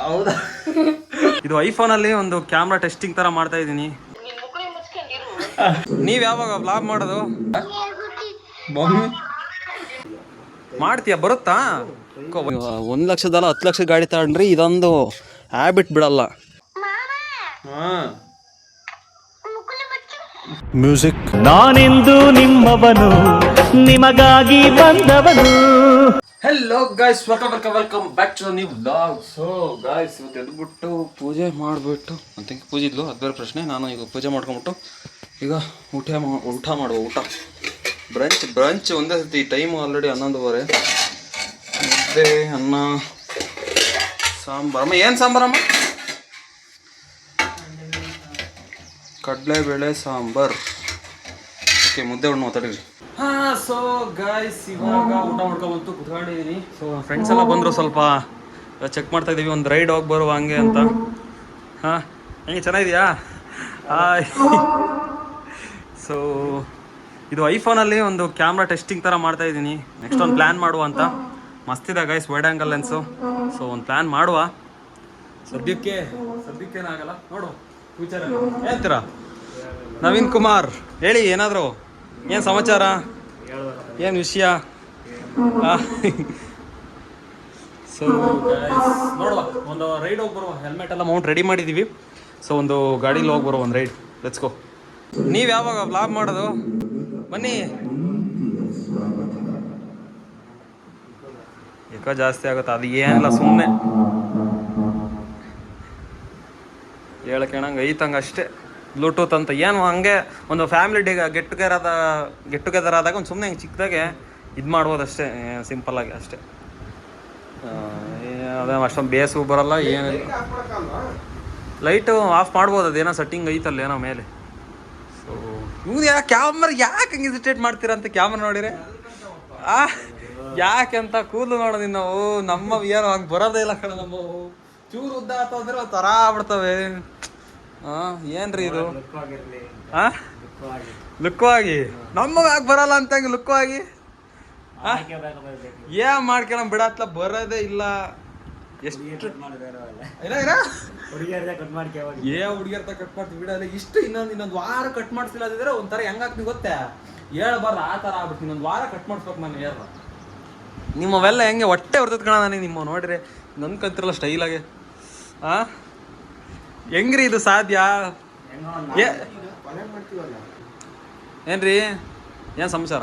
ಹೌದಾ? ಇದು ಐಫೋನಲ್ಲಿ ಒಂದು ಕ್ಯಾಮ್ರಾ ಟೆಸ್ಟಿಂಗ್ ತರ ಮಾಡ್ತಾ ಇದ್ದೀನಿ. ನೀವ್ ಯಾವಾಗ ವ್ಲಾಗ್ ಮಾಡೋದು? ಮಾಡ್ತೀಯಾ? ಬರುತ್ತಾ? 1 ಲಕ್ಷದಲ್ಲ 10 ಲಕ್ಷ ಗಾಡಿ ತಗೊಂಡ್ರಿ ಇದೊಂದು ಹ್ಯಾಬಿಟ್ ಬಿಡಲ್ಲ. ಮ್ಯೂಸಿಕ್. ನಾನೆಂದು ನಿಮ್ಮವನು, ನಿಮಗಾಗಿ ಬಂದವನು. Hello guys, welcome back to new vlog. So guys, ಇವತ್ತು ಎದ್ಬಿಟ್ಟು ಪೂಜೆ ಮಾಡಿಬಿಟ್ಟು ಅಂತ ಪೂಜೆ ಇದ್ಲು, ಅದು ಬೇರೆ ಪ್ರಶ್ನೆ. ನಾನು ಈಗ ಪೂಜೆ ಮಾಡ್ಕೊಂಬಿಟ್ಟು ಈಗ ಊಟ ಮಾಡುವ ಬ್ರಂಚ್ ಒಂದೇ ಸತಿ. Time already 11:30. ಮುದ್ದೆ, ಅನ್ನ, ಸಾಂಬಾರಮ್ಮ. ಏನು ಸಾಂಬಾರಮ್ಮ? ಕಡಲೆಬೇಳೆ ಸಾಂಬಾರು. ಓಕೆ, ಮುದ್ದೆ ಉಣ್ಣು ಮಾತಾಡಿರಿ. ಸೊ ಗೈಸ್, ಇವಾಗ ಊಟ ಮಾಡ್ಕೊಂಬಂತು ಕುತ್ಕೊಂಡಿದ್ದೀನಿ. ಸೊ ಫ್ರೆಂಡ್ಸ್ ಎಲ್ಲ ಬಂದರು, ಸ್ವಲ್ಪ ಚೆಕ್ ಮಾಡ್ತಾ ಇದ್ದೀವಿ, ಒಂದು ರೈಡ್ ಹೋಗಿ ಬರುವ ಹಂಗೆ ಅಂತ. ಹೆಂಗೆ ಚೆನ್ನಾಗಿದೆಯಾ? ಹಾಯ್. ಸೊ ಇದು ಐಫೋನಲ್ಲಿ ಒಂದು ಕ್ಯಾಮ್ರಾ ಟೆಸ್ಟಿಂಗ್ ಥರ ಮಾಡ್ತಾ ಇದ್ದೀನಿ. ನೆಕ್ಸ್ಟ್ ಒಂದು ಪ್ಲ್ಯಾನ್ ಮಾಡುವ ಅಂತ. ಮಸ್ತಿದೆ guys, wide angle lens. So ಒಂದು ಪ್ಲ್ಯಾನ್ ಮಾಡುವ. ಸದ್ಯಕ್ಕೇನಾಗಲ್ಲ, ನೋಡು ಫ್ಯೂಚರ್ ಹೇಳ್ತೀರಾ. ನವೀನ್ ಕುಮಾರ್ ಹೇಳಿ, ಏನಾದರೂ ಏನು ಸಮಾಚಾರ, ಏನು ವಿಷಯ? ಸೊ ನೋಡುವ, ಒಂದು ರೈಡ್ ಹೋಗಿ ಬರುವ. ಹೆಲ್ಮೆಟ್ ಎಲ್ಲ ಮೌಂಟ್ ರೆಡಿ ಮಾಡಿದ್ದೀವಿ. ಸೊ ಒಂದು ಗಾಡೀಲಿ ಹೋಗಿ ಬರುವ, ಒಂದು ರೈಡ್. Let's go. ನೀವು ಯಾವಾಗ ವ್ಲಾಗ್ ಮಾಡೋದು? ಬನ್ನಿ. ಏಕೋ ಜಾಸ್ತಿ ಆಗುತ್ತೆ, ಅದು ಏನಿಲ್ಲ, ಸುಮ್ಮನೆ ಹೇಳಕ್ಕೆ ಐತಂಗೆ ಅಷ್ಟೇ. ಬ್ಲೂಟೂತ್ ಅಂತ ಏನು ಹಂಗೆ ಒಂದು ಫ್ಯಾಮಿಲಿ ಗೆಟ್ ಟುಗೆದರ್ ಆದಾಗ ಒಂದು ಸುಮ್ಮನೆ ಹಿಂಗೆ ಚಿಕ್ಕದಾಗೆ ಇದು ಮಾಡ್ಬೋದಷ್ಟೇ, ಸಿಂಪಲ್ಲಾಗಿ ಅಷ್ಟೇ. ಅದೇ ಅಷ್ಟೊಂದು ಬೇಸು ಬರೋಲ್ಲ, ಏನಿಲ್ಲ. ಲೈಟು ಆಫ್ ಮಾಡ್ಬೋದು, ಅದೇನೋ ಸೆಟ್ಟಿಂಗ್ ಐತಲ್ಲ ಏನೋ ಮೇಲೆ. ಸೊ ಇವ್ನು ಕ್ಯಾಮ್ರಾ ಯಾಕೆ ಹಂಗೆ ಇಸಿಟೇಟ್ ಮಾಡ್ತೀರಾ ಅಂತ ಕ್ಯಾಮ್ರಾ ನೋಡಿರಿ. ಯಾಕೆ ಅಂತ ಕೂದಲು ನೋಡೋದು ನಾವು, ನಮ್ಮ ಏನೋ ಹಂಗೆ ಬರೋದೇ ಇಲ್ಲ ಕಡೆ. ನಮ್ಮ ಚೂರು ಉದ್ದ ಆತಂದ್ರೆ ಒಂದು ಥರ ಆಗ್ಬಿಡ್ತವೆ. ಏನ್ರಿ ಇದು? ಲುಕ್ವಾಗಿ ನಮ್ಮ ಯಾಕೆ ಬರಲ್ಲ ಅಂತ ಹಂಗೆ ಲುಕ್ವಾಗಿ ಏನ್ ಮಾಡ್ಕೊಳ ಬಿಡತ್ಲ, ಬರೋದೇ ಇಲ್ಲ. ಎಷ್ಟು ಹುಡುಗಿಯರ್ತ ಕಟ್ ಮಾಡ್ತೀವಿ ಬಿಡಲ್ಲ. ಇಷ್ಟು ಇನ್ನೊಂದು ವಾರ ಕಟ್ ಮಾಡ್ತಿಲ್ಲ ಅದಿದ್ರೆ ಒಂಥರ ಹೆಂಗಾಗ್ತೀನಿ ಗೊತ್ತೇ, ಹೇಳ್ಬಾರ್ದು ಆ ಥರ ಆಗ್ಬಿಟ್ಟು. ಇನ್ನೊಂದು ವಾರ ಕಟ್ ಮಾಡಿಸ್ಬೇಕು ನಾನು. ಹೇಳ ನಿಮ್ಮವೆಲ್ಲ ಹೆಂಗೆ ಹೊಟ್ಟೆ ಬರ್ತದ ಕಣ ನನಗೆ. ನಿಮ್ಮ ನೋಡ್ರಿ ನನ್ಕಂತಿರಲ್ಲ ಸ್ಟೈಲಾಗೆ. ಹೆಂಗ್ರಿ ಇದು ಸಾಧ್ಯ? ಏನ್ರಿ, ಏನು ಸಮಾಚಾರ?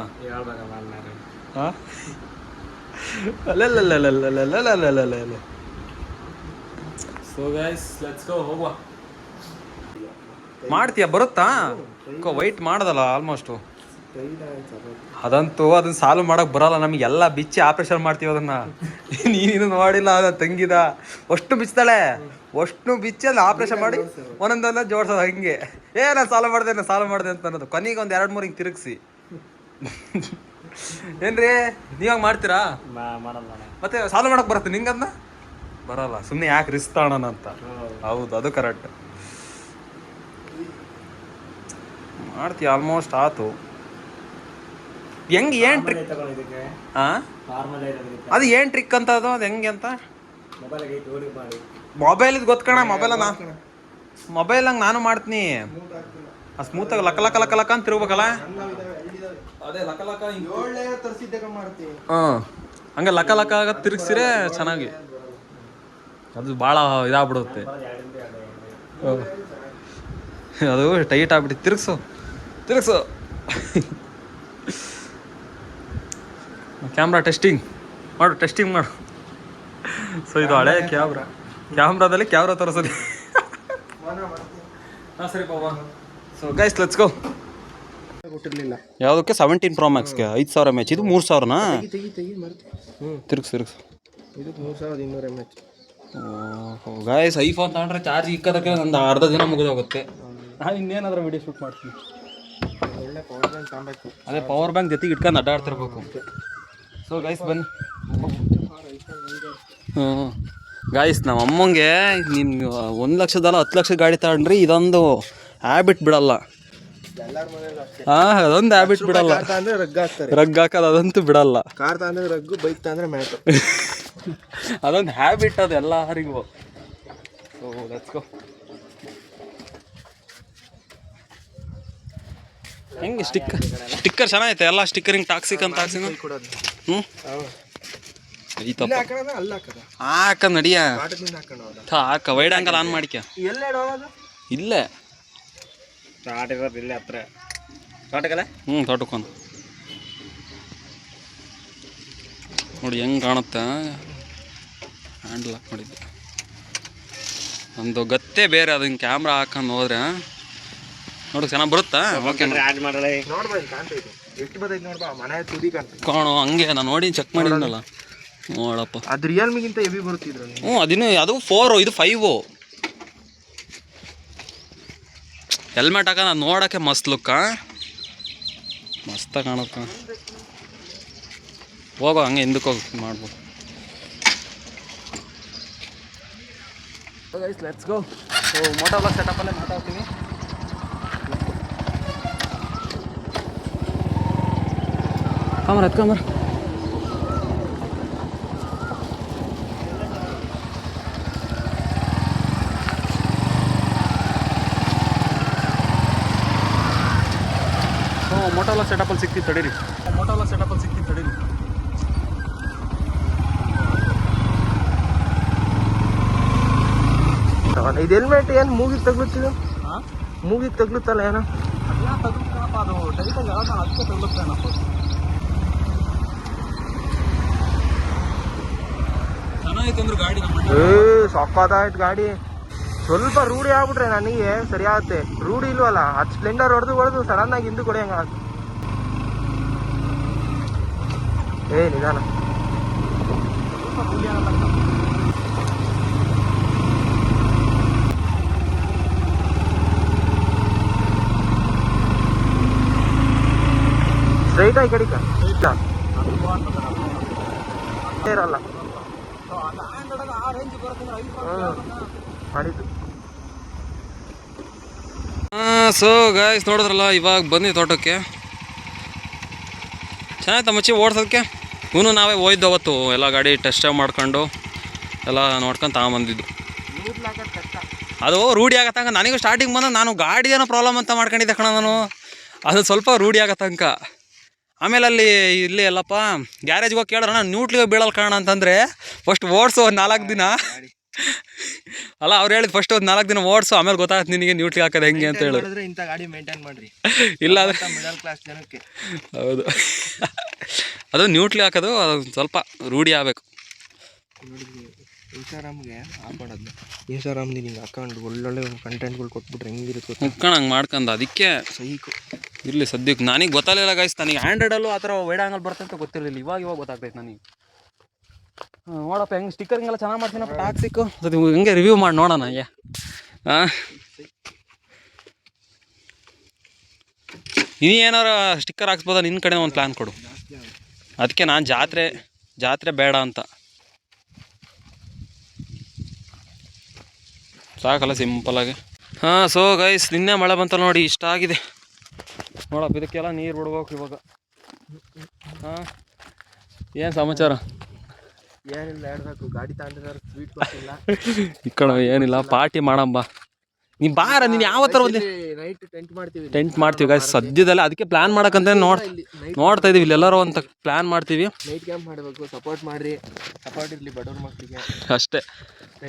ಸೊ ಗೈಸ್, ಲೆಟ್ಸ್ ಗೋ, ಹೋಗುವ. ಮಾಡ್ತೀಯಾ? ಬರುತ್ತಾ? ವೈಟ್ ಮಾಡೋದಲ್ಲ ಆಲ್ಮೋಸ್ಟು. ಅದಂತೂ ಅದನ್ನ ಸಾಲ್ವ್ ಮಾಡಕ್ ಬರಲ್ಲ ನಮಗೆಲ್ಲ. ಬಿಚ್ಚಿ ಆಪರೇಷನ್ ಮಾಡ್ತೀವಿ ಅದನ್ನ. ನೀನು ನೋಡಿಲ್ಲ, ಅದ ತಂಗಿದ ಅಷ್ಟು ಬಿಚ್ತಾಳೆ, ಅಷ್ಟು ಬಿಚ್ಚಿ ಅಲ್ಲಿ ಆಪರೇಷನ್ ಮಾಡಿ ಒಂದೊಂದೆಲ್ಲ ಜೋಡ್ಸೋದು ಹಂಗೆ. ನಾನು ಸಾಲ್ವ್ ಮಾಡಿದೆ ಅಂತ ಅನ್ನೋದು. ಕೊನೆಗೆ ಒಂದು 2-3 ಹಿಂಗೆ ತಿರುಗಿಸಿ. ಏನ್ರಿ, ನೀವಾಗ ಮಾಡ್ತೀರಾ? ಮತ್ತೆ ಸಾಲ್ವ್ ಮಾಡಕ್ ಬರುತ್ತೆ ನಿಂಗಂದ? ಬರಲ್ಲ, ಸುಮ್ಮನೆ ಯಾಕೆ ರಿಸ್ಕ್ ತಗೋಣ ಅಂತ. ಹೌದು, ಅದು ಕರೆಕ್ಟ್. ಮಾಡ್ತೀಯ? ಆಲ್ಮೋಸ್ಟ್ ಆತು. ಹೆಂಗೆ, ಏನು ಟ್ರಿಕ್? ಅದು ಏನು ಟ್ರಿಕ್ ಅಂತ? ಅದು ಹೆಂಗೆ ಅಂತ? ಮೊಬೈಲ್ ಇದು ಗೊತ್ಕಣ. ಮೊಬೈಲ್ ಹಂಗೆ ನಾನು ಮಾಡ್ತೀನಿ. ಸ್ಮೂತಾಗಿ ಲಕ ಅಂತ ತಿರ್ಬೇಕಲ್ಲ. ಅದೇ ಲಕ ಹಂಗೆ ಲಕ ಆಗ ತಿರುಗಿಸಿರೆ ಚೆನ್ನಾಗಿ. ಅದು ಭಾಳ ಇದಾಗ್ಬಿಡುತ್ತೆ, ಅದು ಟೈಟ್ ಆಗ್ಬಿಟ್ಟು. ತಿರುಗಿಸು ಕ್ಯಾಮ್ರಾ ಟೆಸ್ಟಿಂಗ್ ಮಾಡು. ಸೊ ಇದು ಹಳೆ ಕ್ಯಾಮ್ರಾದಲ್ಲಿ ಕ್ಯಾಮ್ರಾ ತೋರಿಸೋದು. ಸರಿ ಪಾಪ. So guys, let's go. ಯಾವುದಕ್ಕೆ? 17 Pro Maxಗೆ 5000 mAh. ಇದು 3000ನಾ? ತಿರುಗಿಸು. ಇದು 3200 mAh. ಗೈಸ್, ಐಫೋನ್ ತಗೊಂಡ್ರೆ ಚಾರ್ಜ್ ಇಕ್ಕೋದಕ್ಕೆ ಒಂದು ಅರ್ಧ ದಿನ ಮುಗಿದೋಗುತ್ತೆ. ನಾನು ಇನ್ನೇನಾದ್ರೂ ವಿಡಿಯೋ ಶೂಟ್ ಮಾಡ್ತೀನಿ. ಒಳ್ಳೆ ಪವರ್ ಬ್ಯಾಂಕ್ ತಗೊಬೇಕು. ಅದೇ ಪವರ್ ಬ್ಯಾಂಕ್ ಜೊತೆಗೆ ಇಟ್ಕೊಂಡು ಅಡ್ಡಾಡ್ತಿರ್ಬೇಕು. ಸೊ ಗೈಸ್, ಬನ್ನಿ. ಗಾಯ್ಸ್, ನಮ್ಮ ಅಮ್ಮಂಗೆ ನೀನು 1 ಲಕ್ಷದಲ್ಲ 10 ಲಕ್ಷ ಗಾಡಿ ತಗೊಂಡ್ರಿ ಇದೊಂದು ಹ್ಯಾಬಿಟ್ ಬಿಡಲ್ಲ. ಅದೊಂದು ಹ್ಯಾಬಿಟ್ ಬಿಡಲ್ಲ. ರಗ್ ಹಾಕೋದು ಅದಂತೂ ಬಿಡಲ್ಲ. ಕಾರ್ ತಂದ್ರೆ ರಗ್ಗು, ಬೈಕ್ ತಂದ್ರೆ ಮ್ಯಾಟ್. ಅದೊಂದು ಹ್ಯಾಬಿಟ್ ಅದು ಎಲ್ಲರಿಗೂ. So let's go. ಹೆಂಗೆ ಸ್ಟಿಕ್ಕರ್ ಚೆನ್ನಾಗೈತೆ ಎಲ್ಲ ಸ್ಟಿಕ್ಕರಿಂಗ್ ಟಾಕ್ಸಿಕ್ ಅಂತ ಹಾಕ್ಸಿನ. ಹ್ಞೂ ಐತಪ್ಪ ಹಾಕ ನಡಿಯ ಹಾಕ ವೈಡ್ ಆಂಗಲ್ ಆನ್ ಮಾಡಿಕ. ಇಲ್ಲೇ ಇಲ್ಲೇ ಹತ್ರ ತೋಟಕಲ್ಲ. ತೋಟಕ್ಕೊಂದು ನೋಡಿ ಹೆಂಗೆ ಕಾಣುತ್ತೆ. ಹ್ಯಾಂಡಲ್ ಹಾಕಿ ಮಾಡಿದ್ದೆ ಒಂದು ಗತ್ತೆ ಬೇರೆ, ಅದನ್ನ ಕ್ಯಾಮ್ರಾ ಹಾಕೊಂಡು ಹೋದ್ರೆ ನೋಡಿ ಚೆನ್ನಾಗಿ ಬರುತ್ತಾ. ಓಕೆ ಕಾಣು ಹಂಗೆ ನಾನು ನೋಡಿ ಚೆಕ್ ಮಾಡಿದ್ನಲ್ಲ ನೋಡಪ್ಪ. ಅದು ರಿಯಲ್ಮಿಗಿಂತ ಹೆವಿ ಬರುತ್ತಿದ್ರು. ಅದು 4 ಇದು 5. ಹೆಲ್ಮೆಟ್ ಹಾಕ ನಾನು ನೋಡೋಕ್ಕೆ ಮಸ್ತ್ ಲುಕ್ಕ, ಮಸ್ತ ಕಾಣುತ್ತ. ಹೋಗೋ ಹಂಗೆ ಹಿಂದಕ್ಕೆ ಹೋಗಿ ಮಾಡ್ಬೋದು. Let's go. So moto blog ಸೆಟಪ್ಪಲ್ಲೇ ಮಾತಾಡ್ತೀವಿ. ಕಾಮರ್ ಎತ್ಕೊಂಬರ್. ಮೋಟೋ ಬ್ಲಾಗ್ ಸೆಟಪ್ಪಲ್ಲಿ ಸಿಕ್ತಿತ್ತು ತಡೀರಿ. ಇದು ಹೆಲ್ಮೆಟ್ ಏನು ಮೂಗಿಗೆ ತಗ್ಲುತ್ತಿದೆ? ಮೂಗಿಗೆ ತಗ್ಲುತ್ತಲ್ಲ ಏನೋ. ಸಕ್ಕತ್ತಾಯ್ತು ಗಾಡಿ. ಸ್ವಲ್ಪ ರೂಢಿ ಆಗ್ಬಿಟ್ರೆ ನನಗೆ ಸರಿ ಆಗುತ್ತೆ. ರೂಢಿ ಇಲ್ವಲ್ಲ, ಅದು ಸ್ಪ್ಲೆಂಡರ್ ಹೊಡೆದು ಸಡನ್ ಆಗಿ ಹಿಂದೂ ಕೊಡಿ ಹಂಗ. ನಿಧಾನ. ಸ್ಟ್ರೈಟ್ ಆಗಿ ಕಡಿಕ ಇರಲ್ಲ ಮಾಡಿದ್ದು. ಸೊ ಗಾಯ್ಸ್ ನೋಡಿದ್ರಲ್ಲ, ಇವಾಗ ಬಂದ್ವಿ ತೋಟಕ್ಕೆ. ಚೆನ್ನಾಯ್ತಾ ಮಚ್ಚಿ ಓಡ್ಸೋದಕ್ಕೆ? ಇವನು ನಾವೇ ಹೋಯ್ದು ಅವತ್ತು ಎಲ್ಲ ಗಾಡಿ ಟೆಸ್ಟ್ ಮಾಡ್ಕೊಂಡು ಎಲ್ಲ ನೋಡ್ಕೊಂಡು ತಗೊಂಬಂದಿದ್ದು. ಅದು ರೂಢಿ ಆಗತ್ತಂಕ ನನಗೂ ಸ್ಟಾರ್ಟಿಂಗ್ ಬಂದ ನಾನು ಗಾಡಿ ಏನೋ ಪ್ರಾಬ್ಲಮ್ ಅಂತ ಮಾಡ್ಕೊಂಡಿದ್ದೆ ಕಣ ನಾನು. ಅದು ಸ್ವಲ್ಪ ರೂಢಿ ಆಗತ್ತಂಕ. ಆಮೇಲೆ ಅಲ್ಲಿ ಇಲ್ಲಿ ಎಲ್ಲಪ್ಪ ಗ್ಯಾರೇಜ್ಗೆ ಹೋಗಿ ಕೇಳೋಣ ನ್ಯೂಟ್ಲಿಗೆ ಬೀಳಲ್ಲ ಕಾರಣ ಅಂತಂದರೆ ಫಸ್ಟ್ ಓಡಿಸು ಒಂದು 4 ದಿನ ಅಲ್ಲ. ಅವ್ರು ಹೇಳಿದ್ ಫಸ್ಟ್ ಒಂದು 4 ದಿನ ಓಡಿಸು, ಆಮೇಲೆ ಗೊತ್ತಾಗುತ್ತೆ ನಿನಗೆ ನ್ಯೂಟ್ಲಿಗೆ ಹಾಕೋದು ಹೆಂಗೆ ಅಂತ ಹೇಳಿದ್ರು. ಇಂಥ ಗಾಡಿ ಮೇಂಟೈನ್ ಮಾಡಿರಿ. ಇಲ್ಲ ಮಿಡಲ್ ಕ್ಲಾಸ್ ಜನಕ್ಕೆ ಹೌದು. ಅದು ನ್ಯೂಟ್ಲಿ ಹಾಕೋದು ಅದು ಸ್ವಲ್ಪ ರೂಢಿ ಆಗಬೇಕು. ಇನ್ಸ್ಟಾಗ್ರಾಮ್ಗೆ ಹಾಕೋಣದ್ನ, ಇನ್ಸ್ಟಾಗ್ರಾಮ್ದು ಹಿಂಗೆ ಹಾಕೊಂಡು ಒಳ್ಳೊಳ್ಳೆ ಕಂಟೆಂಟ್ಗಳು ಕೊಟ್ಬಿಟ್ರೆ ಹೆಂಗಿರುತ್ತೆ ಹಂಗೆ ಮಾಡ್ಕೊಂಡು. ಅದಕ್ಕೆ ಸೈಕು ಇರಲಿ ಸದ್ಯಕ್ಕೆ. ನನಗೆ ಗೊತ್ತಾಗಲಿಲ್ಲ ಗೈಸ್, ನನಗೆ ಆ್ಯಂಡ್ರಾಯ್ಡಲ್ಲೂ ಆ ಥರ ವೈಡ್ ಆಂಗಲ್ ಬರುತ್ತೆ ಅಂತ ಗೊತ್ತಿರಲಿಲ್ಲ. ಇವಾಗ ಗೊತ್ತಾಗ್ತೈತೆ ನನಗೆ. ನೋಡಪ್ಪ ಹೆಂಗೆ ಸ್ಟಿಕ್ಕರಿಂಗೆಲ್ಲ ಚೆನ್ನಾಗಿ ಮಾಡ್ತೀನಪ್ಪ ಟಾಕ್ಸಿಕ್ಕು. ಅದು ಹೆಂಗೆ ರಿವ್ಯೂ ಮಾಡಿ ನೋಡೋಣ. ಹಾಂ ನೀ ಏನಾರ ಸ್ಟಿಕ್ಕರ್ ಹಾಕ್ಸ್ಬೋದ? ನಿನ್ನ ಕಡೆ ಒಂದು ಪ್ಲ್ಯಾನ್ ಕೊಡು. ಅದಕ್ಕೆ ನಾನು ಜಾತ್ರೆ ಬೇಡ ಅಂತ. ಸಾಕಲ್ಲ ಸಿಂಪಲಾಗಿ. ಸೊ ಗೈಸ್ ನಿನ್ನೆ ಮಳೆ ಬಂತಲ್ಲ ನೋಡಿ, ಇಷ್ಟ ಆಗಿದೆ ನೋಡಪ್ಪ. ಇದಕ್ಕೆಲ್ಲ ನೀರು ಬಿಡ್ಬೇಕು ಇವಾಗ. ಏನು ಸಮಾಚಾರ? ಏನಿಲ್ಲ, ಹೇಳ್ಬೇಕು. ಗಾಡಿ ತಗೊಂಡಿದ್ದಾರೆ, ಸ್ವೀಟ್ ಕೊಟ್ಟಿಲ್ಲ ಈ ಕಡೆ ಏನಿಲ್ಲ, ಪಾರ್ಟಿ ಮಾಡಂಬ. ನೀನು ಬಾರ, ನೀನು ಯಾವ ಥರ ಒಂದು ನೈಟ್ ಟೆಂಟ್ ಮಾಡ್ತೀವಿ ಗೈಸ್ ಸದ್ಯದಲ್ಲೇ. ಅದಕ್ಕೆ ಪ್ಲ್ಯಾನ್ ಮಾಡೋಕ್ಕಂತ ನೋಡ್ತಾ ಇದೀವಿ. ಇಲ್ಲೆಲ್ಲರೂ ಅಂತ ಪ್ಲ್ಯಾನ್ ಮಾಡ್ತೀವಿ. ನೈಟ್ ಕ್ಯಾಂಪ್ ಮಾಡಬೇಕು. ಸಪೋರ್ಟ್ ಮಾಡಿರಿ, ಸಪೋರ್ಟ್ ಇರಲಿ ಬಡವ್ರ ಮಕ್ಕಳಿಗೆ ಅಷ್ಟೇ.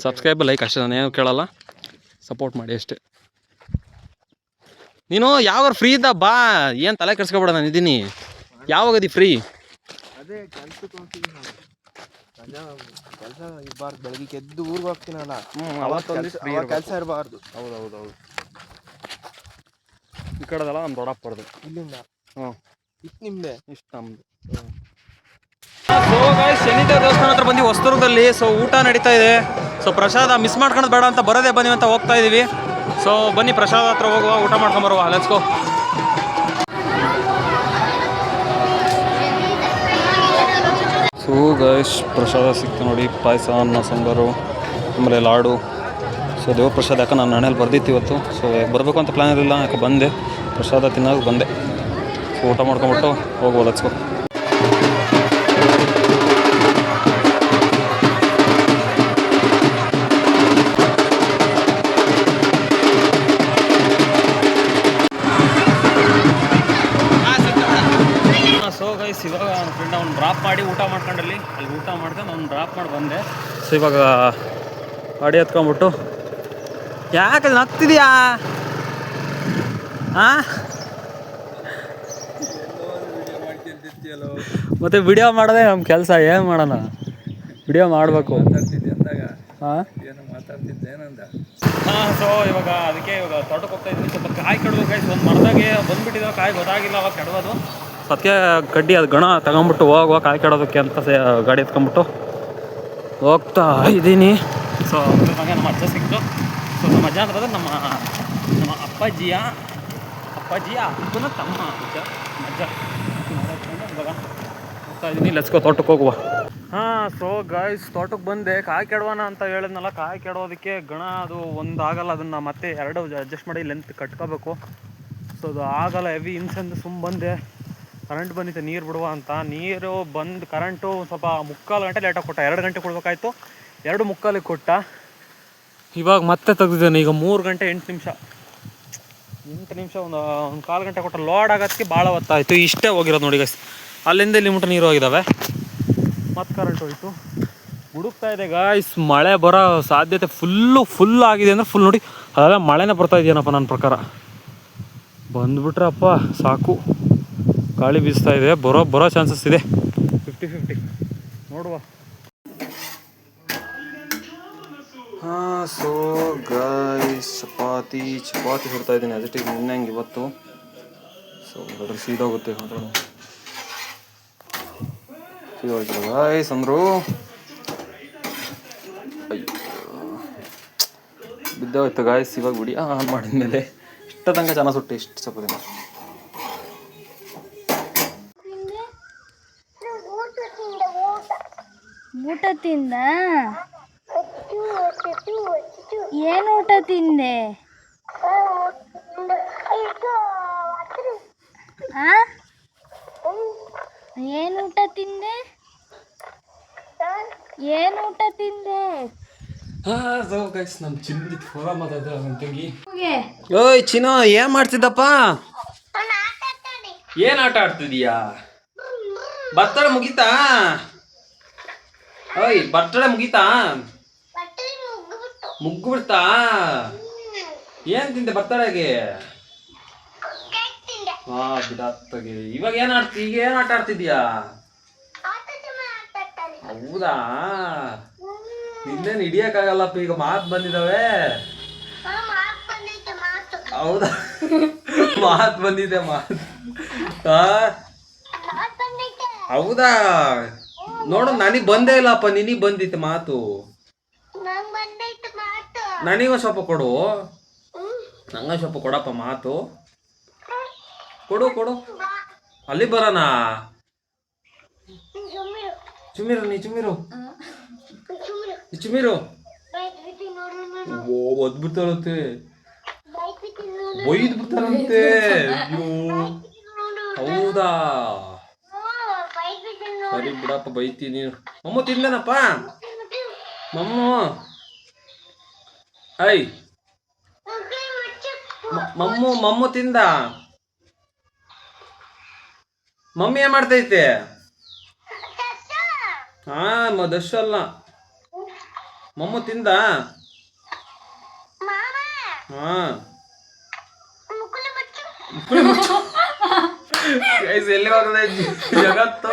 ಸಬ್ಸ್ಕ್ರೈಬ್ ಲೈಕ್ ಅಷ್ಟೇ, ನಾನು ಏನು ಕೇಳಲ್ಲ, ಸಪೋರ್ಟ್ ಮಾಡಿ ಅಷ್ಟೇ. ನೀನು ಯಾವಾಗ ಫ್ರೀ ಇದ್ದ ಬಾ, ಏನು ತಲೆ ಕೆಡ್ಸ್ಕೊಬೇಡ, ನಾನು ಇದ್ದೀನಿ. ಯಾವಾಗದಿ ಫ್ರೀ? ಅದೇ ಕೆಲ್ಸಕ್ಕೆ ಹೋಗ್ತೀವಿ ನಾವು. ಕೆಲಸ ಇರಬಾರ್ದು. ಬೆಳಗ್ಗೆ ಎದ್ದು ಊರಿಗೆ ಹೋಗ್ತೀನಲ್ಲ, ಕೆಲಸ ಇರಬಾರ್ದು. ಹೌದು. ಈ ಕಡೆದಲ್ಲ ನಮ್ಮ ದೊಡ್ಡಪ್ಪರದು. ಇಲ್ಲಿಂದ ಇಷ್ಟು ನಿಮ್ಮದೆ, ಇಷ್ಟು ನಮ್ಮದು. ಸೊ ಗಾಯ್ಸ್ ಶನಿದೇವ ದೇವಸ್ಥಾನ ಹತ್ರ ಬಂದು ಹೊಸದುರ್ಗದಲ್ಲಿ. ಸೊ ಊಟ ನಡೀತಾ ಇದೆ. ಸೊ ಪ್ರಸಾದ ಮಿಸ್ ಮಾಡ್ಕೊಳೋದು ಬೇಡ ಅಂತ ಬರೋದೇ ಬನ್ನಿ ಅಂತ ಹೋಗ್ತಾ ಇದ್ದೀವಿ. ಸೊ ಬನ್ನಿ ಪ್ರಸಾದ ಹತ್ರ ಹೋಗುವ, ಊಟ ಮಾಡ್ಕೊಂಬರುವ. Let's go. ಸೊ ಗಾಯ್ಸ್ ಪ್ರಸಾದ ಸಿಕ್ತು ನೋಡಿ. ಪಾಯಸ, ಅನ್ನ ಸಾಂಬಾರು, ಆಮೇಲೆ ಲಾಡು. ಸೊ ದೇವ್ರ ಪ್ರಸಾದ ಯಾಕೆ ನಾನು ಮನೇಲಿ ಬರ್ದಿತ್ತು ಇವತ್ತು. ಸೊ ಬರಬೇಕು ಅಂತ ಪ್ಲ್ಯಾನ್ ಇರಲಿಲ್ಲ, ಯಾಕೆ ಬಂದೆ ಪ್ರಸಾದ ತಿನ್ನೋಕೆ ಬಂದೆ. ಸೊ ಊಟ ಮಾಡ್ಕೊಂಬಿಟ್ಟು ಹೋಗುವ. Let's go. ಊಟ ಮಾಡ್ಕೊಂಡಲ್ಲಿ ಅಲ್ಲಿ ಊಟ ಮಾಡ್ಕೊಂಡು ಅವ್ನು ಡ್ರಾಪ್ ಮಾಡಿ ಬಂದೆ. ಸೊ ಇವಾಗ ಗಾಡಿ ಹತ್ಕೊಂಡ್ಬಿಟ್ಟು ಯಾಕೆ ನಗ್ತಿದ್ಯಾ ಹಾಂ ಮತ್ತೆ ವಿಡಿಯೋ ಮಾಡೋದೇ ನಮ್ಮ ಕೆಲಸ, ಏನು ಮಾಡೋಣ, ವಿಡಿಯೋ ಮಾಡಬೇಕು. ಹಾಂ ಸೊ ಇವಾಗ ಅದಕ್ಕೆ ಇವಾಗ ತೋಟಕ್ಕೆ ಹೋಗ್ತಾ ಇದ್ದೀನಿ. ಸ್ವಲ್ಪ ಕಾಯಿ ಕೆಡೋದು ಕಾಯಿ ಒಂದು ಮರದಾಗೆ ಬಂದುಬಿಟ್ಟಿದ್ರೆ ಕಾಯಿ ಗೊತ್ತಾಗಿಲ್ಲ ಅವಾಗ ಕೆಡೋದು. ಅದಕ್ಕೆ ಕಡ್ಡಿ ಅದು ಗಣ ತಗೊಂಬಿಟ್ಟು ಹೋಗುವ ಕಾಯಿ ಕೆಡೋದಕ್ಕೆ ಅಂತ ಗಾಡಿ ಎತ್ಕೊಂಬಿಟ್ಟು ಹೋಗ್ತಾ ಇದ್ದೀನಿ. ಸೊ ನನಗೆ ನಮ್ಮ ಅಜ್ಜ ಸಿಕ್ತು. ಸೊ ನಮ್ಮ ಅಜ್ಜ ಅಂದ್ರೆ ನಮ್ಮ ಅಪ್ಪಾಜಿಯ ಅಪ್ಪನ ತಮ್ಮ ಅಜ್ಜ ಇವಾಗ ಹೋಗ್ತಾ ಇದ್ದೀನಿ. ಲೆಟ್ಸ್ ಗೋ, ತೋಟಕ್ಕೆ ಹೋಗುವ. ಹಾಂ ಸೊ ಗಾಯ್ಸ್, ತೋಟಕ್ಕೆ ಬಂದೆ. ಕಾಯಿ ಕೆಡೋಣ ಅಂತ ಹೇಳಿದ್ನಲ್ಲ, ಕಾಯಿ ಕೆಡೋದಕ್ಕೆ ಗಣ ಅದು ಒಂದು ಆಗಲ್ಲ, ಅದನ್ನು ಮತ್ತೆ ಎರಡು ಅಡ್ಜಸ್ಟ್ ಮಾಡಿ ಲೆಂತ್ ಕಟ್ಕೋಬೇಕು. ಸೊ ಅದು ಆಗಲ್ಲ, ಹೆವಿ ಹಿಂಸೆಂದು ಬಂದೆ. ಕರೆಂಟ್ ಬಂದಿತ್ತು ನೀರು ಬಿಡುವ ಅಂತ. ನೀರು ಬಂದು ಕರೆಂಟು ಸ್ವಲ್ಪ 3/4 ಗಂಟೆ ಲೇಟಾಗಿ ಕೊಟ್ಟ. 2 ಗಂಟೆ ಕೊಡಬೇಕಾಯ್ತು, 2:45 ಕೊಟ್ಟ. ಇವಾಗ ಮತ್ತೆ ತೆಗ್ದಿದ್ದಾನೆ. ಈಗ 3 ಗಂಟೆ 8 ನಿಮಿಷ ಒಂದು 1/4 ಗಂಟೆ ಕೊಟ್ಟ. ಲೋಡ್ ಆಗೋದಕ್ಕೆ ಭಾಳ ಹೊತ್ತಾಯಿತು. ಇಷ್ಟೇ ಹೋಗಿರೋದು ನೋಡಿ ಗೈಸ್, ಅಲ್ಲಿಂದ ಇಲ್ಲಿ ಮುಟ್ಟ ನೀರು ಹೋಗಿದ್ದಾವೆ. ಮತ್ತೆ ಕರೆಂಟ್ ಹೋಯಿತು. ಹುಡುಕ್ತಾ ಇದೆ ಗಾಯ್ಸ್, ಮಳೆ ಬರೋ ಸಾಧ್ಯತೆ ಫುಲ್ ಆಗಿದೆ ಅಂದರೆ ಫುಲ್. ನೋಡಿ ಅದಾದ ಮಳೆನೇ ಬರ್ತಾ ಇದೆಯೇನಪ್ಪ ನನ್ನ ಪ್ರಕಾರ. ಬಂದುಬಿಟ್ರಪ್ಪ ಸಾಕು. ಗಾಳಿ ಬೀಸ್ತಾ ಇದೆ, ಬರೋ ಚಾನ್ಸಸ್ ಇದೆ. 50-50 ನೋಡುವ. ಹಾಂ ಸೊ ಗಾಯ್ಸ್, ಚಪಾತಿ ಸುಡ್ತಾ ಇದ್ದೀನಿ. ಅದಕ್ಕೆ ನಿನ್ನಂಗೆ ಇವತ್ತು. ಸೊ ಅದ್ರ ಸೀದೋಗುತ್ತೆ ಗಾಯ್ಸ್ ಅಂದರು. ಬಿದ್ದೋಯ್ತು ಗಾಯ್ಸ್. ಇವಾಗ ವಿಡಿಯೋ ಆನ್ ಮಾಡಿದ್ಮೇಲೆ ಇಷ್ಟ ತನಕ ಚೆನ್ನಾಗಿ ಸುಟ್ಟೆ. ಇಷ್ಟು ಚಪಾತಿ ಊಟ ತಿಂದ? ಏನು ಊಟ ತಿಂದೆ? ಏನು ಊಟ ತಿಂದೆ? ಏನು ಊಟ ತಿಂದೆ? ಸೊ ಗೈಸ್, ನಮ್ಮ ಚಿನ್ನ ಫೋರ ಮಾತಾಡ್ತಾ ನನ್ನ ತಂಗಿ. ಓಯ್ ಚಿನ್ನೋ, ಏನ್ ಮಾಡ್ತಿದ್ದಪ್ಪ? ಏನ್ ಆಟ ಆಡ್ತಿದೀಯಾ? ಬರ್ತಡೇ ಮುಗೀತಾ? ಓಯ್ ಬರ್ತಡೇ ಮುಗೀತಾ? ಮುಗ್ಗು ಬಿಡ್ತಾ? ಏನ್ ತಿಂದೆ ಬರ್ತಡೇಗೆ? ಹಾ ಬಿಡತ್ತಗೆ. ಇವಾಗ ಏನ್ ಆಟ ಆಡ್ತಿದ್ಯಾ? ಹೌದಾ, ನಿನ್ನೇನು ಹಿಡಿಯಕ್ಕಾಗಲ್ಲಪ್ಪ, ಈಗ ಮಾತು ಬಂದಿದ್ದಾವೆ. ಹೌದಾ, ಮಾತು ಬಂದಿದೆ. ಹೌದಾ, ನೋಡು ನನಗೆ ಬಂದೇ ಇಲ್ಲಪ್ಪ, ನಿನಗೆ ಬಂದಿತ್ತು ಮಾತು. ನನಗ ಸ್ವಲ್ಪ ಕೊಡು, ನಂಗ ಸ್ವಲ್ಪ ಕೊಡಪ್ಪ ಮಾತು. ಕೊಡು ಅಲ್ಲಿ ಬರೋಣ. ಚುಮಿರು ಓ ಒದ್ಬಿಡ್ತಾರಂತೆ, ಬೈದ್ ಬಿಡ್ತಾರಂತೆ. ಅಯ್ಯೋ ಹೌದಾ, ಸರಿ ಬಿಡಪ್ಪ, ಬೈತೀನಿ. ಮಮ್ಮು ತಿಂದನಪ್ಪ? ಮಮ್ಮು ಐ ಮಮ್ಮು ತಿಂದ? ಮಮ್ಮಿ ಏನ್ ಮಾಡ್ತೈತೆ? ಹಾ ದಶ ಅಲ್ಲ, ಮಮ್ಮು ತಿಂದ? ಹಾ ಎಲ್ಲಿ ಹೋಗದ ಜಗತ್ತು?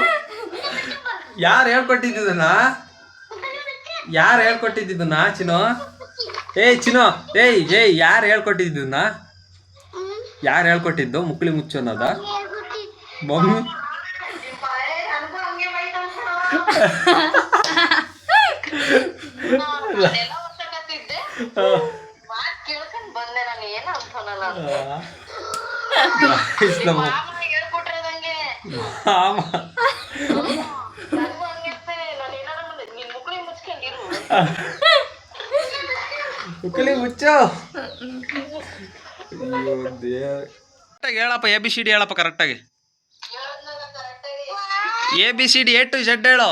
ಯಾರು ಹೇಳ್ಕೊಟ್ಟಿದ್ದನ್ನ ಚಿನೋ? ಚಿನೋ, ಯಾರು ಹೇಳ್ಕೊಟ್ಟಿದ್ದನ್ನ? ಯಾರು ಹೇಳ್ಕೊಟ್ಟಿದ್ದು ಮುಕ್ಳಿ ಮುಚ್ಚು ಅನ್ನೋದ? ಮಮ್ಮಿ ಮುಕ್ಳಿ ಮುಚ್ಚು. ಹೇಳಪ್ಪ, ABCD ಹೇಳಪ್ಪ ಕರೆಕ್ಟಾಗಿ. ABCD A to Z ಹೇಳು.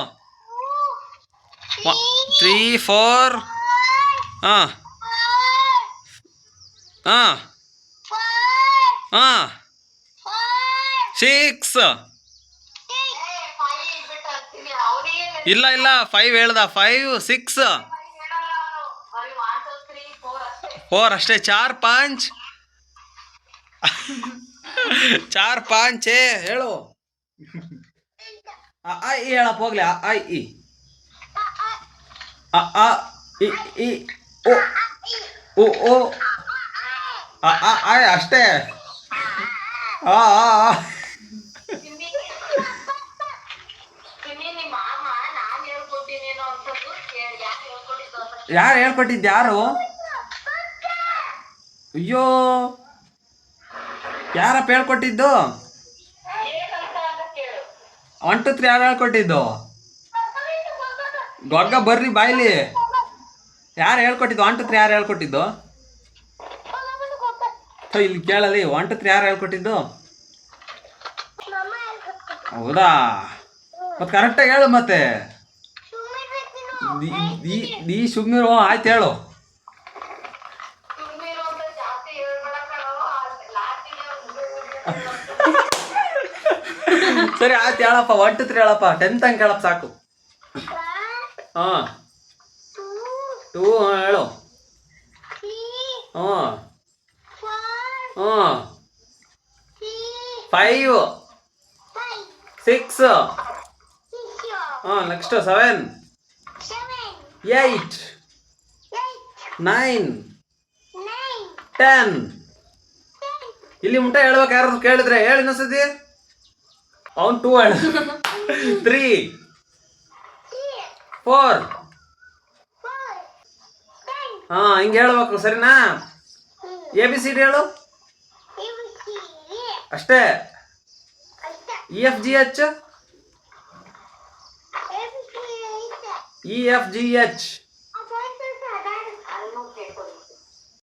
3 4 6 ಇಲ್ಲ ಇಲ್ಲ 5 ಹೇಳ್ದ 5 6 4 ಅಷ್ಟೇ 4 5 4 5 ಹೇಳು ಅ ಇ ಹೇಳಪ್ಪ ಹೋಗ್ಲಿ ಅ ಇ ಅ ಇ ಇ ಓ ಓ ಅಷ್ಟೇ ಆ ಯಾರು ಹೇಳ್ಕೊಟ್ಟಿದ್ದು ಯಾರು ಅಯ್ಯೋ ಯಾರಪ್ಪ ಹೇಳ್ಕೊಟ್ಟಿದ್ದು 1 2 3 ಯಾರು ಹೇಳ್ಕೊಟ್ಟಿದ್ದು ಗೊಗ್ಗ ಬರ್ರಿ ಬಾಯ್ಲಿ ಯಾರು ಹೇಳ್ಕೊಟ್ಟಿದ್ದು 1 2 3 ಯಾರು ಹೇಳ್ಕೊಟ್ಟಿದ್ದು ಇಲ್ಲಿ ಕೇಳಲಿ 1 2 3 ಯಾರು ಹೇಳ್ಕೊಟ್ಟಿದ್ದು ಹೌದಾ ಮತ್ತೆ ಕರೆಕ್ಟಾಗಿ ಹೇಳು ಮತ್ತೆ ನೀ ಸುಮ್ಮಿರು ಆಯ್ತು ಹೇಳು ಸರಿ ಆಯ್ತು ಹೇಳಪ್ಪ 1 2 3 ಹೇಳಪ್ಪ 10th ಅಂಕ ಹೇಳಪ್ಪ ಸಾಕು ಹಾಂ 2 ಹೇಳು ಹಾಂ ಹಾಂ 5 6 ಹಾಂ ನೆಕ್ಸ್ಟ್ 7 8 9 10 ಇಲ್ಲಿ ಮುಟ್ಟ ಹೇಳ್ಬೇಕು ಯಾರು ಕೇಳಿದ್ರೆ ಹೇಳಿ ಇನ್ನೊಂದ್ಸತಿ ಅವ್ನು 2 ಹೇಳು 3 4 ಹಾಂ ಹಿಂಗೆ ಹೇಳ್ಬೇಕು ಸರಿನಾ ABCD ಹೇಳು ಅಷ್ಟೇ EFGH EFGH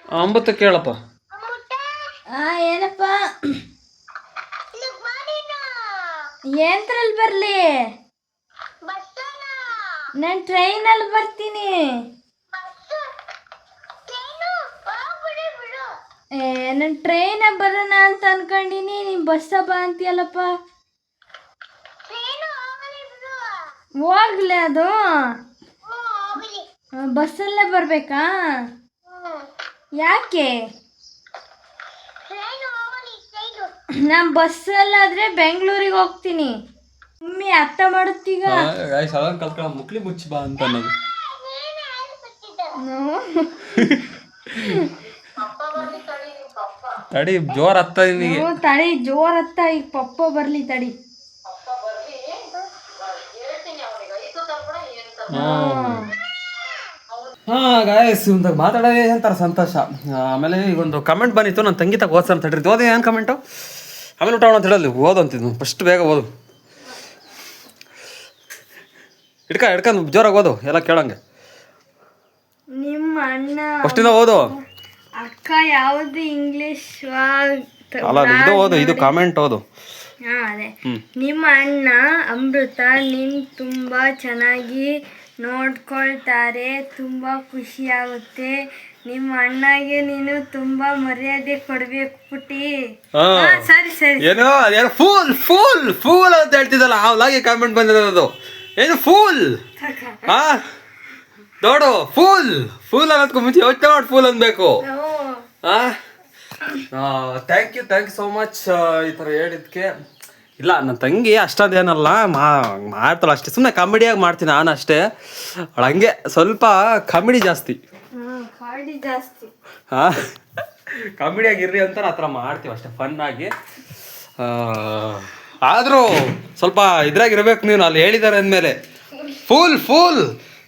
9 ಕೇಳಪ್ಪ ಏನಪ್ಪ ಏನ್ರಲ್ಲಿ ಬರ್ಲಿ ನಾನು ಟ್ರೈನಲ್ಲಿ ಬರ್ತೀನಿ ನಾನು ಟ್ರೈನ ಬರೋಣ ಅಂತ ಅನ್ಕೊಂಡಿನಿ ನೀನು ಬಸ್ಸ ಬಾ ಅಂತೀಯಲ್ಲಪ್ಪ ಹೋಗ್ಲಿ ಅದು ಬಸ್ಸಲ್ಲೇ ಬರ್ಬೇಕಾ ಯಾಕೆ ನಾನು ಬಸ್ಸಲ್ಲಾದ್ರೆ ಬೆಂಗಳೂರಿಗೆ ಹೋಗ್ತೀನಿ ಮಮ್ಮಿ ಅರ್ಥ ಮಾಡುತ್ತೀಗ ಕಲ್ತ್ಕೊಳ್ಳ ಮುಕ್ಲಿ ಮುಚ್ಚಿ ಬಾ ಅಂತ ಅನ್ನೋದು ತಡಿ ಜೋರ್ ಹತ್ತ ನಿನಗೆ ತಡಿ ಜೋರ್ ಹತ್ತ ಈಗ ಪಪ್ಪ ಬರ್ಲಿ ತಡಿ ಹಾಂ ಗಾಯಸ್ ಇವಂದಾಗ ಮಾತಾಡೋದೇ ಅಂತಾರೆ ಸಂತೋಷ. ಆಮೇಲೆ ಈಗ ಒಂದು ಕಮೆಂಟ್ ಬಂದಿತ್ತು ನನ್ನ ತಂಗಿ ತಗ ಓದ್ಸ ಅಂತ ಹೇಳ್ರಿ ಓದಿ ಏನು ಕಮೆಂಟು ಆಮೇಲೆ ಊಟ ಅಂತ ಹೇಳಲ್ಲಿ ಓದು ಅಂತಿದ್ನು ಫಸ್ಟ್ ಬೇಗ ಓದು ಹಿಡ್ಕೊಂಡು ಜೋರಾಗಿ ಓದು ಎಲ್ಲ ಕೇಳಂಗೆ ನಿಮ್ಮ ಅಣ್ಣ ಫಸ್ಟಿಂದ ಓದು ಅಕ್ಕ ಯಾವುದು ಇಂಗ್ಲಿಷ್ ಅಲ್ಲ ಇದು ಓದು ಇದು ಕಾಮೆಂಟ್ ಓದು ಅದೇ ನಿಮ್ಮ ಅಣ್ಣ ಅಮೃತ ನಿನ್ ತುಂಬಾ ಚೆನ್ನಾಗಿ ನೋಡ್ಕೊಳ್ತಾರೆ ತುಂಬಾ ಖುಷಿಯಾಗುತ್ತೆ ನಿಮ್ಮ ಅಣ್ಣಗೆ ನೀನು ತುಂಬಾ ಮರ್ಯಾದೆ ಕೊಡ್ಬೇಕು ಪುಟಿ ಸರಿ ಸರಿ ಏನೋ ಅದೇನೋ ಫೂಲ್ ಫೂಲ್ ಫೂಲ್ ಅಂತ ಹೇಳ್ತಿದ್ದಲ್ಲ ಅವಲಾಗಿ ಕಾಮೆಂಟ್ ಬಂದಿರೋದು ಏನು ಫೂಲ್ ಹಾ ನೋಡು ಫೂಲ್ ಫೂಲ್ ಅನ್ನೋದಕ್ಕೂ ಮುಂಚೆ ಯೋಚನೆ ಮಾಡಿ ಫೂಲ್ ಅನ್ಬೇಕು ಥ್ಯಾಂಕ್ ಯು ಸೋ ಮಚ್ ಈ ಥರ ಹೇಳಿದ್ಕೆ. ಇಲ್ಲ ನನ್ನ ತಂಗಿ ಅಷ್ಟೊಂದೇನಲ್ಲ ಮಾಡ್ತಾಳೆ ಅಷ್ಟೇ ಸುಮ್ಮನೆ ಕಾಮಿಡಿಯಾಗಿ ಮಾಡ್ತೀನಿ ನಾನು ಅಷ್ಟೇ ಅವಳು ಹಂಗೆ ಸ್ವಲ್ಪ ಕಾಮಿಡಿ ಜಾಸ್ತಿ ಹಾಂ ಕಾಮಿಡಿಯಾಗಿರ್ರಿ ಅಂತ ಆ ಥರ ಮಾಡ್ತೀವಿ ಅಷ್ಟೇ ಫನ್ನಾಗಿ. ಆದರೂ ಸ್ವಲ್ಪ ಇದ್ರಾಗಿರ್ಬೇಕು ನೀನು ಅಲ್ಲಿ ಹೇಳಿದ್ದಾರೆ ಅಂದಮೇಲೆ full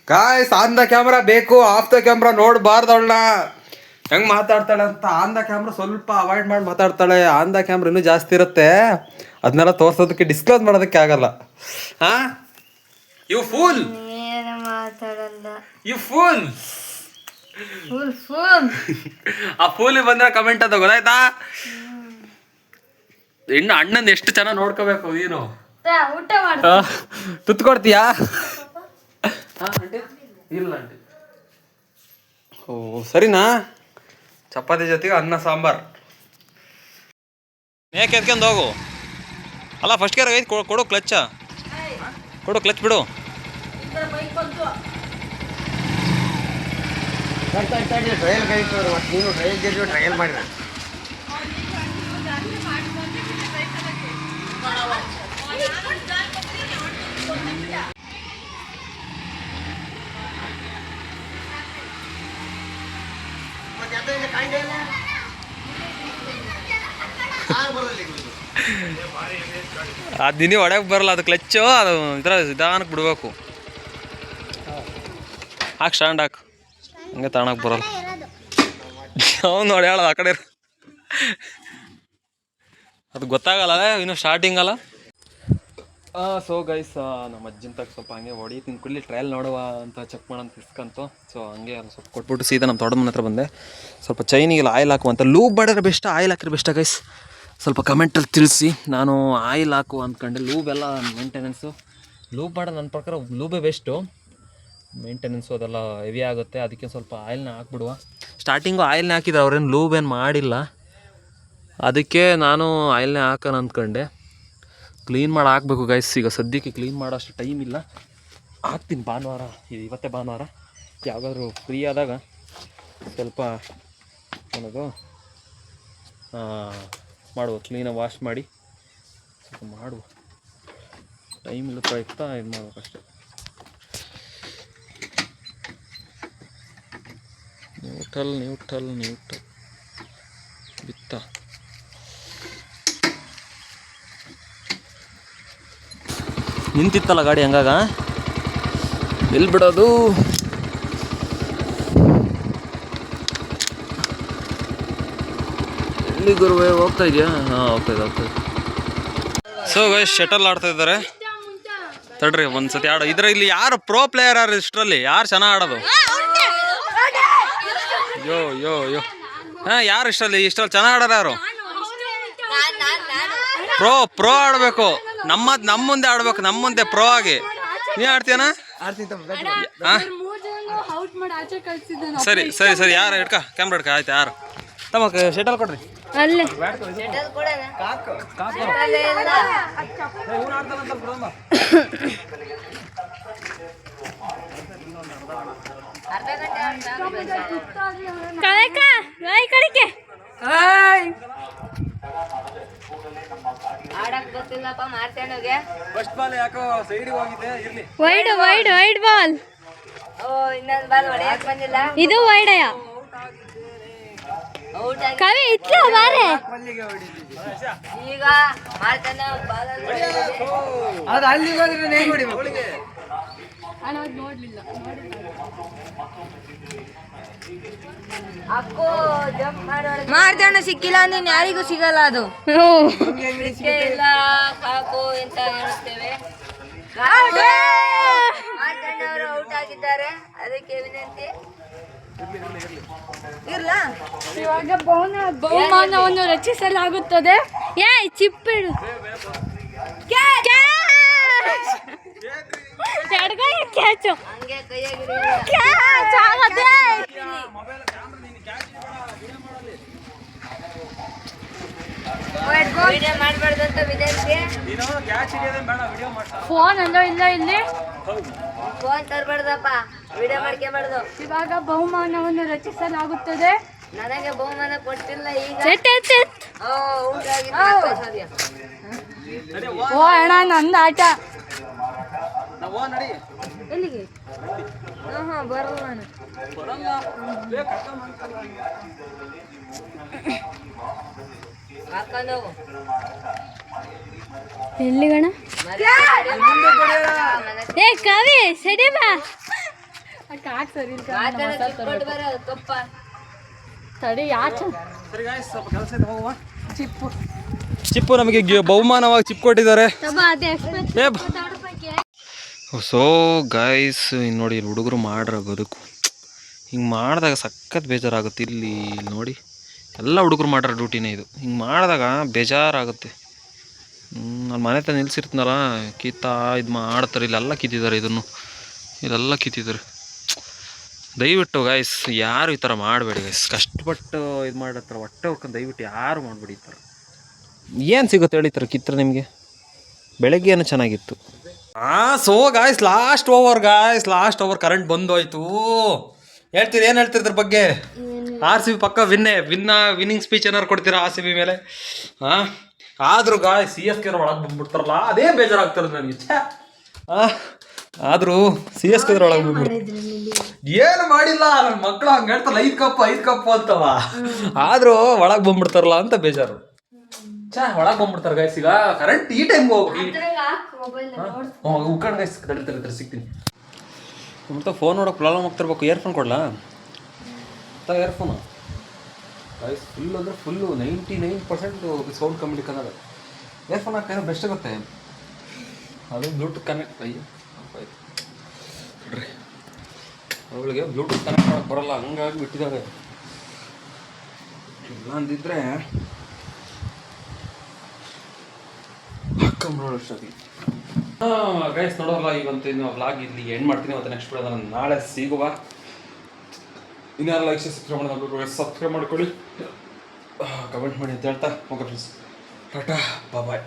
guys on the camera ಬೇಕು ಆಫ್ ದ ಕ್ಯಾಮ್ರಾ ನೋಡಬಾರ್ದು ಅವಳನ್ನ ಹೆಂಗೆ ಮಾತಾಡ್ತಾಳೆ ಅಂತ. ಆನ್ ದ ಕ್ಯಾಮ್ರಾ ಸ್ವಲ್ಪ ಅವಾಯ್ಡ್ ಮಾಡಿ ಮಾತಾಡ್ತಾಳೆ ಆನ್ ದ ಕ್ಯಾಮ್ರಾ ಇನ್ನೂ ಜಾಸ್ತಿ ಇರುತ್ತೆ ಅದನ್ನೆಲ್ಲ ತೋರ್ಸೋದಕ್ಕೆ ಡಿಸ್ಕ್ಲೋಸ್ ಮಾಡೋದಕ್ಕೆ ಆಗಲ್ಲ. ಹಾಂ ಯು ಫೂಲ್ ಏನು ಮಾತಾಡಲ್ಲ ಯು ಫೂಲ್ ಆ ಫೂಲಿಗೆ ಬಂದ್ರೆ ಕಮೆಂಟ್ ಅದು ಗೊತ್ತಾಯ್ತಾ. ಇನ್ನು ಅಣ್ಣನ ಎಷ್ಟು ಚೆನ್ನಾಗಿ ನೋಡ್ಕೋಬೇಕು ನೀನು ಊಟ ಮಾಡ ತುತ್ತು ಕೊಡ್ತೀಯಾ ಇಲ್ಲ ಆಂಟಿ ಓ ಸರಿನಾ ಚಪಾತಿ ಜೊತೆಗೆ ಅನ್ನ ಸಾಂಬಾರ್ ಯಾಕೆ ಎತ್ಕೊಂಡು ಹೋಗು ಅಲ್ಲ ಫಸ್ಟ್ ಗೇರ್ ಐದು ಕೊಡು ಕ್ಲಚ್ ಬಿಡು ಟ್ರಯಲ್ ಕೈತವ್ರು ಮತ್ತು ನೀನು ಟ್ರಯಲ್ ಜೊತೆ ಟ್ರಯಲ್ ಮಾಡಿರ ಆ ದಿನ ಹೊಡ್ಯಕ್ಕೆ ಬರಲ್ಲ, ಅದು ಕ್ಲಚ್ಚು, ಅದು ಇದ್ರ ನಿಧಾನಕ್ಕೆ ಬಿಡ್ಬೇಕು. ಹಾಕು ಸ್ಟ್ಯಾಂಡ್ ಹಾಕು, ಹಂಗೆ ತಗೊಳಕ್ಕೆ ಬರಲ್ಲ. ಅವ್ನು ನೋಡಿ ಹೇಳೋದು ಆ ಕಡೆ ಅದು ಗೊತ್ತಾಗಲ್ಲ, ಇನ್ನು ಸ್ಟಾರ್ಟಿಂಗ್ ಅಲ್ಲ. ಸೊ ಗೈಸ್, ನಮ್ಮ ಅಜ್ಜನ ತಗ ಸ್ವಲ್ಪ ಹಂಗೆ ಹೊಡಿತೀನಿ ಕುಳ್ಳಿ ಟ್ರಯಲ್ ನೋಡುವ ಅಂತ ಚೆಕ್ ಮಾಡೋಂತ ಇಸ್ಕಂತು. ಸೊ ಹಂಗೆ ಅದು ಸ್ವಲ್ಪ ಕೊಟ್ಬಿಟ್ಟು ಸೀದಾ ನಮ್ಮ ತೋಟದ ಮನೆ ಹತ್ರ ಬಂದೆ. ಸ್ವಲ್ಪ ಚೈನಿಗೆಲ್ಲ ಆಯಿಲ್ ಹಾಕುವಂತ. ಲೂಬ್ ಮಾಡಿದ್ರೆ ಬೆಸ್ಟಾ ಆಯಿಲ್ ಹಾಕಿದ್ರೆ ಬೆಸ್ಟಾ ಗೈಸ್? ಸ್ವಲ್ಪ ಕಮೆಂಟಲ್ಲಿ ತಿಳಿಸಿ. ನಾನು ಆಯಿಲ್ ಹಾಕು ಅಂದ್ಕೊಂಡೆ. ಲೂಬ್ ಎಲ್ಲ ಮೇಂಟೆನೆನ್ಸು, ಲೂಬ್ ಮಾಡೋದು ನನ್ನ ಪ್ರಕಾರ ಲೂಬೇ ಬೆಸ್ಟು. ಮೇಂಟೆನೆನ್ಸು ಅದೆಲ್ಲ ಹೆವಿ ಆಗುತ್ತೆ, ಅದಕ್ಕೆ ಸ್ವಲ್ಪ ಆಯಿಲ್ನ ಹಾಕ್ಬಿಡುವ. ಸ್ಟಾರ್ಟಿಂಗು ಆಯಿಲ್ನೇ ಹಾಕಿದ್ರೆ ಅವ್ರೇನು ಲೂಬ್ ಏನು ಮಾಡಿಲ್ಲ, ಅದಕ್ಕೆ ನಾನು ಆಯಿಲ್ನೇ ಹಾಕೋಣ ಅಂದ್ಕೊಂಡೆ. ಕ್ಲೀನ್ ಮಾಡಿ ಹಾಕಬೇಕು ಗೈಸ್. ಈಗ ಸದ್ಯಕ್ಕೆ ಕ್ಲೀನ್ ಮಾಡೋ ಅಷ್ಟು ಟೈಮ್ ಇಲ್ಲ, ಹಾಕ್ತೀನಿ ಭಾನುವಾರ. ಇವತ್ತೇ ಭಾನುವಾರ, ಯಾವಾಗಾದ್ರೂ ಫ್ರೀ ಆದಾಗ ಸ್ವಲ್ಪ ಅನ್ನೋದು ಮಾಡುವ, ಕ್ಲೀನಾಗಿ ವಾಶ್ ಮಾಡಿ ಸ್ವಲ್ಪ ಮಾಡುವ. ಟೈಮ್ ಇಲ್ಲ ಪ್ರಯುಕ್ತ ಇದು ಮಾಡ್ಬೇಕಷ್ಟೆ. ನ್ಯೂಟ್ರಲ್ ಬಿತ್ತ. ನಿಂತಿತ್ತಲ್ಲ ಗಾಡಿ, ಹಂಗಾಗ ಎಲ್ಲಿ ಬಿಡೋದು? ಎಲ್ಲಿ ಗುರುವೇ ಹೋಗ್ತಾ ಇದೆಯಾ? ಹಾಂ ಹೋಗ್ತಾಯಿದೆ. ಸೊ ಗೈಸ್, ಶಟಲ್ ಆಡ್ತಾ ಇದ್ದಾರೆ. ತಡ್ರಿ ಒಂದ್ಸತಿ ಆಡೋ. ಇಲ್ಲಿ ಯಾರು ಪ್ರೋ ಪ್ಲೇಯರ್ ಯಾರು ಇಷ್ಟರಲ್ಲಿ? ಯಾರು ಚೆನ್ನಾಗಿ ಆಡೋದು? ಯೋ ಹಾಂ, ಯಾರು ಇಷ್ಟರಲ್ಲಿ ಚೆನ್ನಾಗಿ ಆಡೋರು ಯಾರು? ಪ್ರೋ ಆಡಬೇಕು. ನಮ್ಮ ಮುಂದೆ ಆಡ್ಬೇಕು, ನಮ್ಮ ಮುಂದೆ ಪ್ರೋ ಆಗಿ. ನೀ ಆಡ್ತೀಯನ? ಸರಿ ಯಾರು ಹಿಡ್ಕ, ಕ್ಯಾಮ್ರಾ ಹಿಡ್ಕ. ಆಯ್ತು, ಯಾರು ತಮ್ಮ ಶಟಲ್ ಕೊಡ್ರಿ. ಆಡಕ್ ಗೊತ್ತಿಲ್ಲಪ್ಪ ಮಾರ್ತೇಣಗೆ. ಫಸ್ಟ್ ಬಾಲ್ ಯಾಕೋ ಸೈಡ್ ಹೋಗಿದೆ, ಇರ್ಲಿ. Wide ball. ಓ, ಇನ್ನೊಂದು ಬಾಲ್ ಹೊಡೆಯಕ್ ಬಂದಿಲ್ಲ. ಇದು ವೈಡಯ. ಔಟ್ ಆಗಿ ಕವಿ ಇಟ್ಲ ಬಾರೆ. ಈಗ ಮಾರ್ತೇಣ ಬಾಲ್ ಅದು ಅಲ್ಲಿ ಹೋದ್ರೆ ನೇಮ್ ಹೊಡಿಬೇಕು. ಅಕ್ಕೋ ಜಂಪ್ ಮಾರ್ತೇಣ ಸಿಕ್ಕಿಲ್ಲ ಅಂದ್ರೆ ಯಾರಿಗೂ ಸಿಗಲ್ಲ ಅದು. ಇಲ್ಲ ಕಾಕು ಅಂತ ಹೇಳ್ತೇವೆ. ಮಾರ್ತೇಣ ಅವರು ಔಟ್ ಆಗಿದ್ದಾರೆ, ಅದಕ್ಕೆ ವಿನಂತಿ. ಇರ್ಲಾ ಇವಾಗ ಬಹುಮಾನವನ್ನು ರಚಿಸಲಾಗುತ್ತದೆ. ಚಿಪ್ಪಿಡು. ಕ್ಯಾಚು ಹಂಗೆ ಕೈಯಾಗಿ ವಿಡಿಯೋ ಮಾಡಬಾರ್ದು ಅಂತ ವಿನಂತಿ. ಫೋನ್ ಅಲ್ಲೋ ಇಲ್ಲ ಇಲ್ಲಿ. ಫೋನ್ ತರಬಾರ್ದಪ್ಪ, ವಿಡಿಯೋ ಮಾಡ್ಕೊಬಾರ್ದು. ಇವಾಗ ಬಹುಮಾನವನ್ನು ರಚಿಸಲಾಗುತ್ತದೆ. ನನಗೆ ಬಹುಮಾನ ಕೊಟ್ಟಿಲ್ಲ ಈಗ. ಔಟ್ ಆಗಿ ಓ ಅಣ್ಣ, ನಂದು ಆಟ. ಎಲ್ಲಿಗೆ? ಬರಲ್ಲ ನಾನು. ಹಾಕೊಂಡೋಗು. ಎಲ್ಲಿಗಣ? ಕವಿ ಸರಿ ಬಾ. ಕಪ್ಪ ತಡಿ ಯಾಕೆ ಚಿಪ್ಪು ನಮಗೆ ಬಹುಮಾನವಾಗಿ ಚಿಪ್ ಕೊಟ್ಟಿದ್ದಾರೆ. ಸೊ ಗೈಸ್, ಇನ್ನು ನೋಡಿ, ಇಲ್ಲಿ ಹುಡುಗರು ಮಾಡ್ರ ಬದುಕು ಹಿಂಗೆ ಮಾಡಿದಾಗ ಸಖತ್ ಬೇಜಾರಾಗುತ್ತೆ. ಇಲ್ಲಿ ನೋಡಿ, ಎಲ್ಲ ಹುಡುಗರು ಮಾಡ್ರ ಡ್ಯೂಟಿನೇ ಇದು. ಹಿಂಗೆ ಮಾಡಿದಾಗ ಬೇಜಾರಾಗುತ್ತೆ. ನಾನು ಮನೆ ಹತ್ರ ನಿಲ್ಸಿರ್ತೀನಲ್ಲ, ಇದು ಮಾಡ್ತಾರೆ. ಇಲ್ಲೆಲ್ಲ ಕಿತ್ತಿದ್ದಾರೆ, ಇದೆಲ್ಲ ಕಿತ್ತಿದ್ದಾರೆ. ದಯವಿಟ್ಟು ಗೈಸ್ ಯಾರು ಈ ಥರ ಮಾಡಬೇಡಿ ಗೈಸ್. ಕಷ್ಟಪಟ್ಟು ಇದು ಮಾಡಿರ್ತಾರೆ, ಹೊಟ್ಟೆ ಹೊರ್ಕೊಂಡು ದಯವಿಟ್ಟು ಯಾರು ಮಾಡಬೇಡಿ ಈ ಥರ. ಏನು ಸಿಗುತ್ತೆ ಹೇಳಿ ಈ ಥರ ಕಿತ್ತರೆ ನಿಮಗೆ? ಬೆಳಗ್ಗೆ ಏನೋ ಚೆನ್ನಾಗಿತ್ತು, so guys last over current ಬಂದೋಯ್ತು. ಏನು ಹೇಳ್ತೀರಿ ಇದ್ರ ಬಗ್ಗೆ? RCB ಪಕ್ಕ ವಿನ್ನಿಂಗ್ ಸ್ಪೀಚ್ ಏನಾರು ಕೊಡ್ತೀರಾ RCB ಮೇಲೆ? ಆದರೂ ಗಾಯ್ಸ್ CSK ಒಳಗೆ ಬಂದ್ಬಿಡ್ತಾರಲ್ಲ, ಅದೇ ಬೇಜಾರಾಗ್ತಿರೋದು ನನಗೆ. ಆದರೂ CSK ಒಳಗೆ ಬಂದ್ಬಿಡ್ತಾರೆ. ಏನು ಮಾಡಿಲ್ಲ ನನ್ನ ಮಕ್ಕಳು ಹಂಗೆ ಹೇಳ್ತಾರಲ್ಲ, 5 ಕಪ್ ಅಂತವ, ಆದರೂ ಒಳಗೆ ಬಂದ್ಬಿಡ್ತಾರಲ್ಲ ಅಂತ ಬೇಜಾರು. ಒಳಗೆ ಬಂದ್ಬಿಡ್ತಾರೆ ಗಾಯ್ಸ್. ಈಗ ಕರೆಂಟ್ ಈ ಟೈಮ್ಗೆ ಹೋಗಿ ಉಕ್ಕಂಡು ಗಾಯ್ಸ್ ತಡೀತಾರೆ ಸಿಗ್ತೀನಿ. ಮತ್ತೆ ಫೋನ್ ನೋಡೋಕೆ ಪ್ರಾಬ್ಲಮ್ ಆಗ್ತಿರ್ಬೇಕು. ಇಯರ್ಫೋನ್ ಕೊಡಲಾ? ಇಯರ್ಫೋನು ಗಾಯ್ಸ್ ಫುಲ್ ಅಂದರೆ ಫುಲ್ಲು 99% ಸೌಂಡ್ ಕಮ್ಮಿ ಕನ್ನಡ. ಇಯರ್ಫೋನ್ ಹಾಕಿದ್ರೆ ಬೆಸ್ಟ್ ಆಗುತ್ತೆ. ಅದು ಬ್ಲೂಟೂತ್ ಕನೆಕ್ಟ್ ನೋಡ್ರಿ, ಅವಳಿಗೆ ಬ್ಲೂಟೂತ್ ಕನೆಕ್ಟ್ ಮಾಡೋಕ್ಕೆ ಬರೋಲ್ಲ, ಹಂಗಾಗಿ ಬಿಟ್ಟಿದ್ದಾವೆ. ಇಲ್ಲ ಅಂದಿದ್ರೆ ಅಷ್ಟೊತ್ತಿಗೆ ಗೈಸ್ ನೋಡೋಲ್ಲ. ಈಗಂತೂ ಇನ್ನು ವ್ಲಾಗ್ ಇಲ್ಲಿ ಎಂಡ್ ಮಾಡ್ತೀನಿ. ಮತ್ತು ನೆಕ್ಸ್ಟ್ ವಿಡಿಯೋ ನಾನು ನಾಳೆ ಸಿಗುವ. ಇನ್ಯಾರು ಲೈಕ್ ಸಬ್ಸ್ಕ್ರೈಬ್ ಮಾಡ್ಕೊಳ್ಳಿ, ಕಮೆಂಟ್ ಮಾಡಿ ಅಂತ ಹೇಳ್ತಾ ಓಕೆ ಫ್ರೆಂಡ್ಸ್, ಟಾಟಾ ಬಾಯ್.